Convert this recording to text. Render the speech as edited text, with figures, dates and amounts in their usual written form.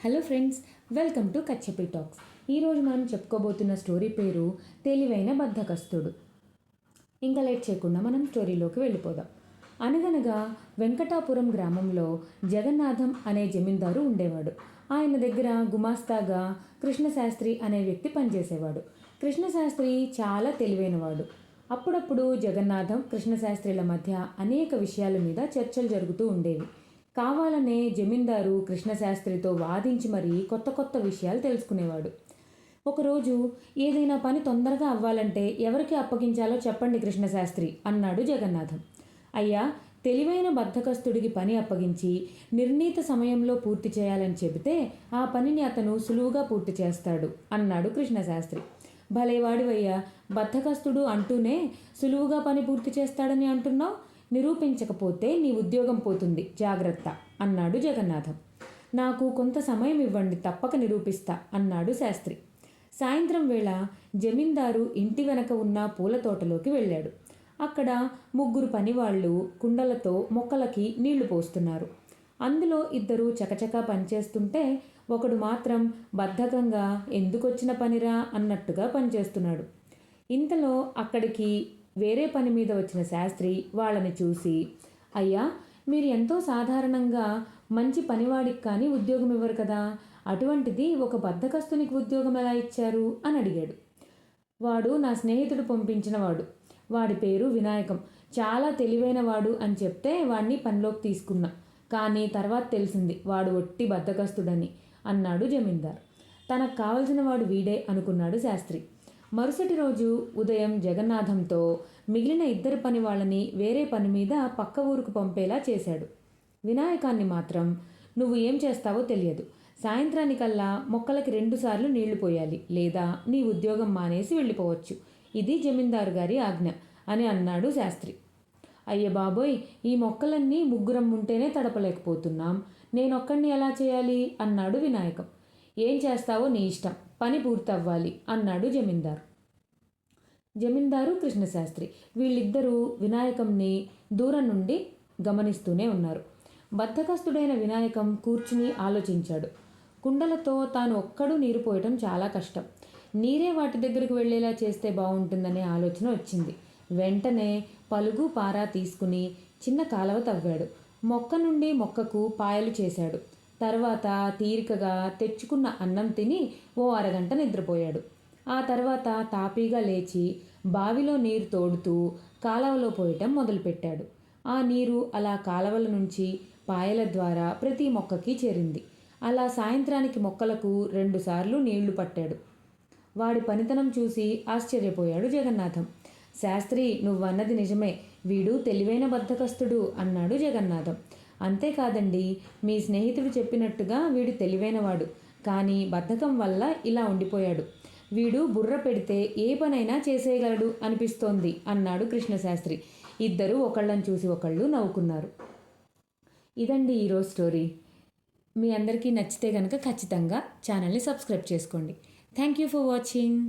Hello friends, welcome to Kachchapi talks. ఈరోజు మనం చెప్పుకోబోతున్న story పేరు తెలివైన బద్ధకస్తుడు. ఇంకా లేట్ చేయకుండా మనం స్టోరీలోకి వెళ్ళిపోదాం. అనగనగా వెంకటాపురం గ్రామంలో జగన్నాథం అనే జమీందారు ఉండేవాడు. ఆయన దగ్గర గుమాస్తాగా కృష్ణశాస్త్రి అనే వ్యక్తి పనిచేసేవాడు. కృష్ణశాస్త్రి చాలా తెలివైనవాడు. అప్పుడప్పుడు జగన్నాథం కృష్ణశాస్త్రిల మధ్య అనేక విషయాల మీద చర్చలు జరుగుతూ ఉండేవి. కావాలనే జమీందారు కృష్ణశాస్త్రితో వాదించి మరీ కొత్త కొత్త విషయాలు తెలుసుకునేవాడు. ఒకరోజు ఏదైనా పని తొందరగా అవ్వాలంటే ఎవరికి అప్పగించాలో చెప్పండి కృష్ణశాస్త్రి అన్నాడు జగన్నాథం. అయ్యా, తెలివైన బద్ధకస్తుడికి పని అప్పగించి నిర్ణీత సమయంలో పూర్తి చేయాలని చెబితే ఆ పనిని అతను సులువుగా పూర్తి చేస్తాడు అన్నాడు కృష్ణశాస్త్రి. భలేవాడివయ్యా, బద్ధకస్తుడు అంటూనే సులువుగా పని పూర్తి చేస్తాడని అంటున్నావు. నిరూపించకపోతే నీ ఉద్యోగం పోతుంది, జాగ్రత్త అన్నాడు జగన్నాథం. నాకు కొంత సమయం ఇవ్వండి, తప్పక నిరూపిస్తా అన్నాడు శాస్త్రి. సాయంత్రం వేళ జమీందారు ఇంటి వెనక ఉన్న పూల తోటలోకి వెళ్ళాడు. అక్కడ ముగ్గురు పనివాళ్ళు కుండలతో మొక్కలకి నీళ్లు పోస్తున్నారు. అందులో ఇద్దరు చకచకా పనిచేస్తుంటే ఒకడు మాత్రం బద్ధకంగా ఎందుకొచ్చిన పనిరా అన్నట్టుగా పనిచేస్తున్నాడు. ఇంతలో అక్కడికి వేరే పని మీద వచ్చిన శాస్త్రి వాళ్ళని చూసి, అయ్యా, మీరు ఎంతో సాధారణంగా మంచి పనివాడికి కానీ ఉద్యోగం ఇవ్వరు కదా, అటువంటిది ఒక బద్ధకస్తునికి ఉద్యోగం ఎలా ఇచ్చారు అని అడిగాడు. వాడు నా స్నేహితుడు పంపించినవాడు. వాడి పేరు వినాయకం. చాలా తెలివైనవాడు అని చెప్తే వాడిని పనిలోకి తీసుకున్నా. కానీ తర్వాత తెలిసింది వాడు ఒట్టి బద్ధకస్తుడని అన్నాడు జమీందార్. తనకు కావలసిన వాడు వీడే అనుకున్నాడు శాస్త్రి. మరుసటి రోజు ఉదయం జగన్నాథంతో మిగిలిన ఇద్దరు పని వాళ్ళని వేరే పని మీద పక్క ఊరుకు పంపేలా చేశాడు. వినాయకాన్ని మాత్రం, నువ్వు ఏం చేస్తావో తెలియదు, సాయంత్రానికల్లా మొక్కలకి 2 సార్లు నీళ్లు పోయాలి, లేదా నీ ఉద్యోగం మానేసి వెళ్ళిపోవచ్చు. ఇది జమీందారు గారి ఆజ్ఞ అని అన్నాడు శాస్త్రి. అయ్య బాబోయ్, ఈ మొక్కలన్నీ ముగ్గురం ఉంటేనే తడపలేకపోతున్నాం, నేనొక్కడిని ఎలా చేయాలి అన్నాడు వినాయకం. ఏం చేస్తావో నీ ఇష్టం, పని పూర్తవ్వాలి అన్నాడు జమీందారు కృష్ణశాస్త్రి. వీళ్ళిద్దరూ వినాయకంని దూరం నుండి గమనిస్తూనే ఉన్నారు. బద్ధకస్తుడైన వినాయకం కూర్చుని ఆలోచించాడు. కుండలతో తాను ఒక్కడూ నీరు పోయటం చాలా కష్టం. నీరే వాటి దగ్గరకు వెళ్ళేలా చేస్తే బాగుంటుందనే ఆలోచన వచ్చింది. వెంటనే పలుగు పారా తీసుకుని చిన్న కాలవ తవ్వాడు. మొక్క నుండి మొక్కకు పాయలు చేశాడు. తర్వాత తీరికగా తెచ్చుకున్న అన్నం తిని ఓ అరగంట నిద్రపోయాడు. ఆ తర్వాత తాపీగా లేచి బావిలో నీరు తోడుతూ కాలవలో పోయటం మొదలుపెట్టాడు. ఆ నీరు అలా కాలవల నుంచి పాయల ద్వారా ప్రతి మొక్కకి చేరింది. అలా సాయంత్రానికి మొక్కలకు 2 సార్లు నీళ్లు పట్టాడు. వాడి పనితనం చూసి ఆశ్చర్యపోయాడు జగన్నాథం. శాస్త్రి, నువ్వన్నది నిజమే, వీడు తెలివైన బద్ధకస్తుడు అన్నాడు జగన్నాథం. అంతేకాదండి, మీ స్నేహితుడు చెప్పినట్టుగా వీడు తెలివైనవాడు, కానీ బద్ధకం వల్ల ఇలా ఉండిపోయాడు. వీడు బుర్ర పెడితే ఏ పనైనా చేసేయగలడు అనిపిస్తోంది అన్నాడు కృష్ణశాస్త్రి. ఇద్దరు ఒకళ్ళని చూసి ఒకళ్ళు నవ్వుకున్నారు. ఇదండి ఈరోజు స్టోరీ. మీ అందరికీ నచ్చితే కనుక ఖచ్చితంగా ఛానల్ని సబ్స్క్రైబ్ చేసుకోండి. Thank you for watching.